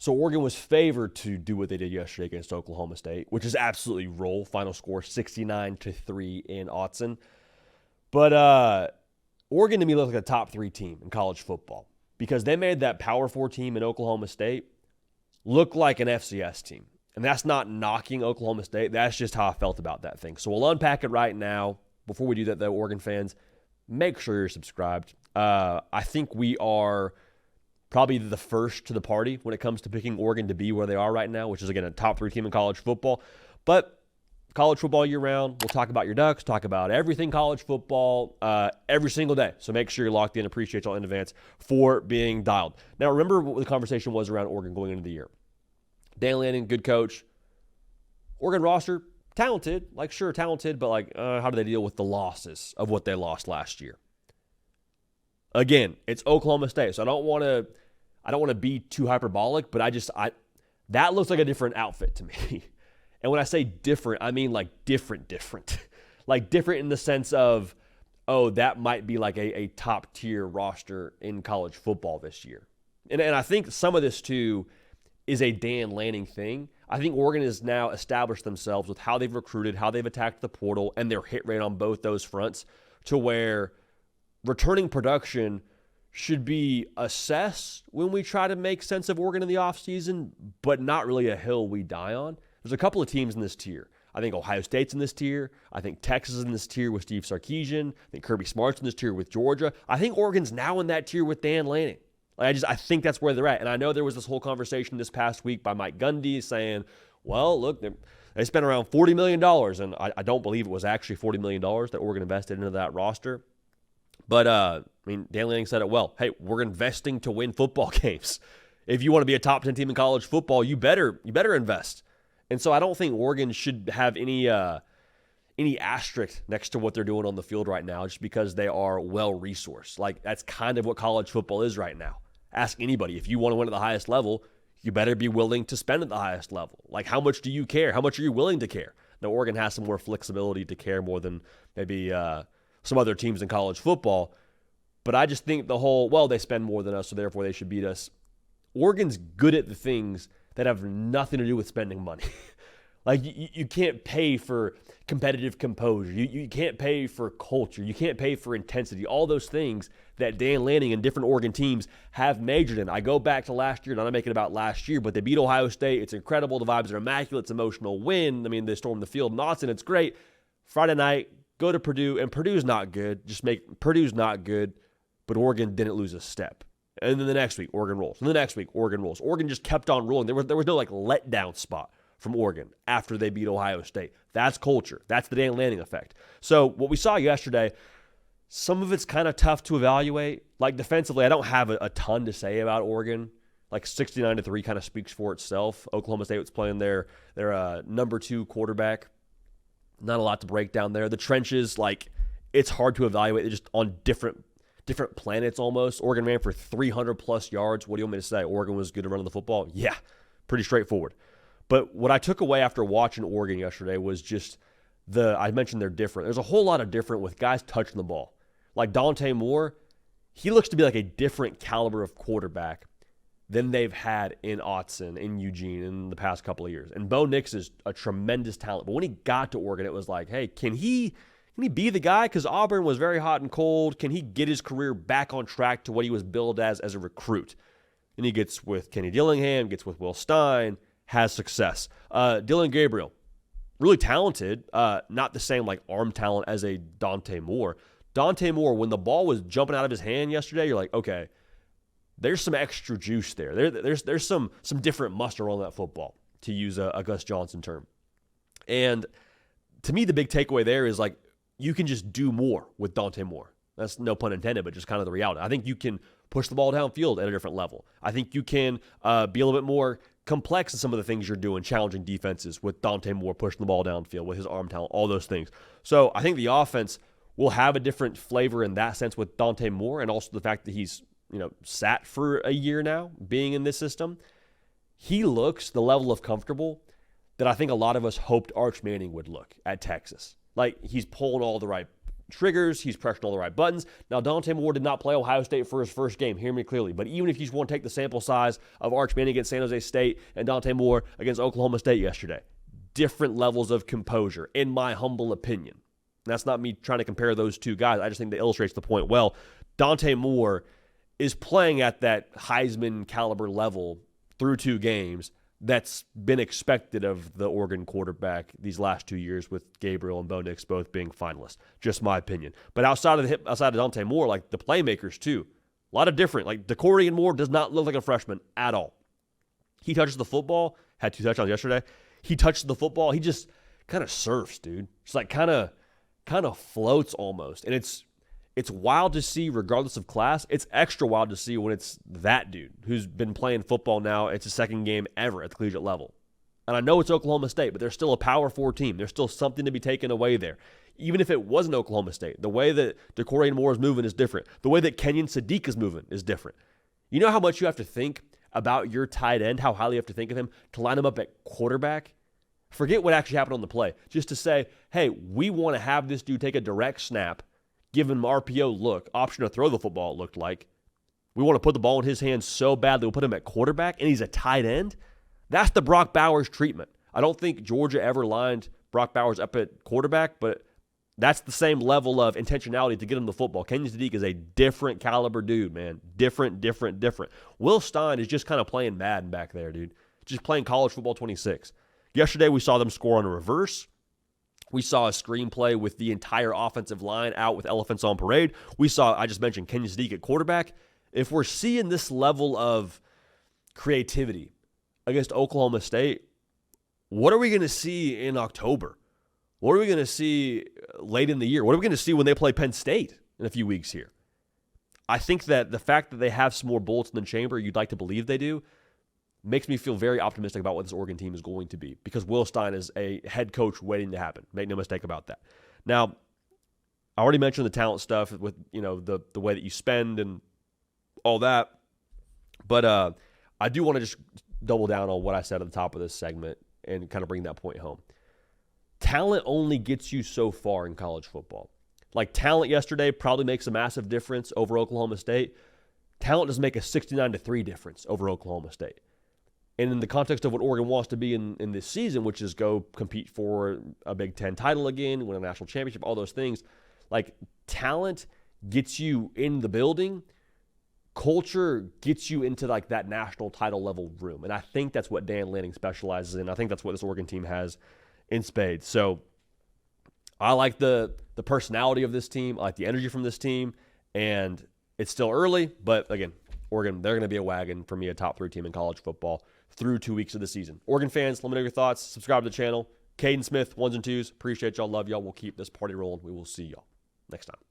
So Oregon was favored to do what they did yesterday against Oklahoma State, which is absolutely roll. Final score 69-3 in Autzen. But Oregon to me looks like a top 3 team in college football because they made that Power 4 team in Oklahoma State look like an FCS team. And that's not knocking Oklahoma State. That's just how I felt about that thing. So we'll unpack it right now. Before we do that, though, Oregon fans, make sure you're subscribed. I think we are probably the first to the party when it comes to picking Oregon to be where they are right now, which is, again, a top 3 team in college football. But college football year round, we'll talk about your Ducks, talk about everything college football every single day. So make sure you're locked in. Appreciate y'all in advance for being dialed. Now, remember what the conversation was around Oregon going into the year. Dan Lanning, good coach. Oregon roster, talented. Talented, but how do they deal with the losses of what they lost last year? Again, it's Oklahoma State, so I don't want to be too hyperbolic, but that looks like a different outfit to me. And when I say different, I mean different. Like different in the sense of, that might be like a top tier roster in college football this year. And I think some of this too is a Dan Lanning thing. I think Oregon has now established themselves with how they've recruited, how they've attacked the portal, and their hit rate on both those fronts to where returning production should be assessed when we try to make sense of Oregon in the offseason, but not really a hill we die on. There's a couple of teams in this tier. I think Ohio State's in this tier. I think Texas is in this tier with Steve Sarkisian. I think Kirby Smart's in this tier with Georgia. I think Oregon's now in that tier with Dan Lanning. I think that's where they're at. And I know there was this whole conversation this past week by Mike Gundy saying, well, look, they spent around $40 million. And I don't believe it was actually $40 million that Oregon invested into that roster. But, Dan Lanning said it well. Hey, we're investing to win football games. If you want to be a top 10 team in college football, you better invest. And so I don't think Oregon should have any asterisk next to what they're doing on the field right now just because they are well-resourced. That's kind of what college football is right now. Ask anybody. If you want to win at the highest level, you better be willing to spend at the highest level. How much do you care? How much are you willing to care? Now, Oregon has some more flexibility to care more than maybe some other teams in college football. But I just think the whole, they spend more than us, so therefore they should beat us. Oregon's good at the things that have nothing to do with spending money. You can't pay for competitive composure. You can't pay for culture. You can't pay for intensity. All those things that Dan Lanning and different Oregon teams have majored in. I go back to last year, and I'm not making it about last year, but they beat Ohio State. It's incredible. The vibes are immaculate. It's an emotional win. They stormed the field in Austin. It's great. Friday night, go to Purdue, and Purdue's not good. Purdue's not good, but Oregon didn't lose a step. And then the next week, Oregon rolls. And the next week, Oregon rolls. Oregon just kept on rolling. There was no letdown spot from Oregon after they beat Ohio State. That's culture. That's the Dan Lanning effect. So what we saw yesterday, some of it's kind of tough to evaluate. Defensively, I don't have a ton to say about Oregon. 69-3 kind of speaks for itself. Oklahoma State was playing their number 2 quarterback. Not a lot to break down there. The trenches, it's hard to evaluate. They're just on different planets almost. Oregon ran for 300-plus yards. What do you want me to say? Oregon was good at running the football? Yeah, pretty straightforward. But what I took away after watching Oregon yesterday was just I mentioned they're different. There's a whole lot of different with guys touching the ball. Dante Moore, he looks to be a different caliber of quarterback than they've had in Autzen, in Eugene, in the past couple of years. And Bo Nix is a tremendous talent. But when he got to Oregon, it was hey, can he be the guy? Because Auburn was very hot and cold. Can he get his career back on track to what he was billed as a recruit? And he gets with Kenny Dillingham, gets with Will Stein, has success. Dylan Gabriel, really talented, not the same arm talent as a Dante Moore. Dante Moore, when the ball was jumping out of his hand yesterday, you're okay, there's some extra juice there. There's some different muster on that football, to use a Gus Johnson term. And to me, the big takeaway there is you can just do more with Dante Moore. That's no pun intended, but just kind of the reality. I think you can push the ball downfield at a different level. I think you can be a little bit more complex in some of the things you're doing, challenging defenses with Dante Moore pushing the ball downfield with his arm talent, all those things. So I think the offense will have a different flavor in that sense with Dante Moore, and also the fact that he's sat for a year now being in this system. He looks the level of comfortable that I think a lot of us hoped Arch Manning would look at Texas. He's pulling all the right triggers. He's pressing all the right buttons. Now, Dante Moore did not play Ohio State for his first game. Hear me clearly. But even if you just want to take the sample size of Arch Manning against San Jose State and Dante Moore against Oklahoma State yesterday, different levels of composure, in my humble opinion. That's not me trying to compare those two guys. I just think that illustrates the point well. Dante Moore is playing at that Heisman caliber level through 2 games that's been expected of the Oregon quarterback these last 2 years, with Gabriel and Bo Nix both being finalists. Just my opinion. But outside of Dante Moore, like the playmakers too, a lot of different. Like DeCorian Moore does not look like a freshman at all. He touches the football, had 2 touchdowns yesterday. He touches the football, he just kind of surfs, dude. It's like kind of floats almost. And it's wild to see regardless of class. It's extra wild to see when it's that dude who's been playing football now. It's his second game ever at the collegiate level. And I know it's Oklahoma State, but they're still a Power 4 team. There's still something to be taken away there. Even if it wasn't Oklahoma State, the way that DeCorian Moore is moving is different. The way that Kenyon Sadiq is moving is different. You know how much you have to think about your tight end, how highly you have to think of him to line him up at quarterback? Forget what actually happened on the play. Just to say, hey, we want to have this dude take a direct snap, give him RPO look, option to throw the football, it looked like. We want to put the ball in his hands so bad that we'll put him at quarterback, and he's a tight end. That's the Brock Bowers treatment. I don't think Georgia ever lined Brock Bowers up at quarterback, but that's the same level of intentionality to get him the football. Kenyon Sadiq is a different caliber dude, man. Different. Will Stein is just kind of playing Madden back there, dude. Just playing college football 26. Yesterday, we saw them score on a reverse. We saw a screenplay with the entire offensive line out with elephants on parade. We saw, I just mentioned, Kenyon Sadiq at quarterback. If we're seeing this level of creativity against Oklahoma State, what are we going to see in October? What are we going to see late in the year? What are we going to see when they play Penn State in a few weeks here? I think that the fact that they have some more bullets in the chamber, you'd like to believe they do, makes me feel very optimistic about what this Oregon team is going to be, because Will Stein is a head coach waiting to happen. Make no mistake about that. Now, I already mentioned the talent stuff with, the way that you spend and all that, but I do want to just double down on what I said at the top of this segment and kind of bring that point home. Talent only gets you so far in college football. Like, talent yesterday probably makes a massive difference over Oklahoma State. Talent doesn't make a 69-3 difference over Oklahoma State. And in the context of what Oregon wants to be in this season, which is go compete for a Big Ten title again, win a national championship, all those things, like, talent gets you in the building. Culture gets you into, like, that national title level room. And I think that's what Dan Lanning specializes in. I think that's what this Oregon team has in spades. So I like the personality of this team. I like the energy from this team. And it's still early, but again, Oregon, they're going to be a wagon for me, a top 3 team in college football through 2 weeks of the season. Oregon fans, let me know your thoughts. Subscribe to the channel. Caden Smith, 1s and 2s. Appreciate y'all. Love y'all. We'll keep this party rolling. We will see y'all next time.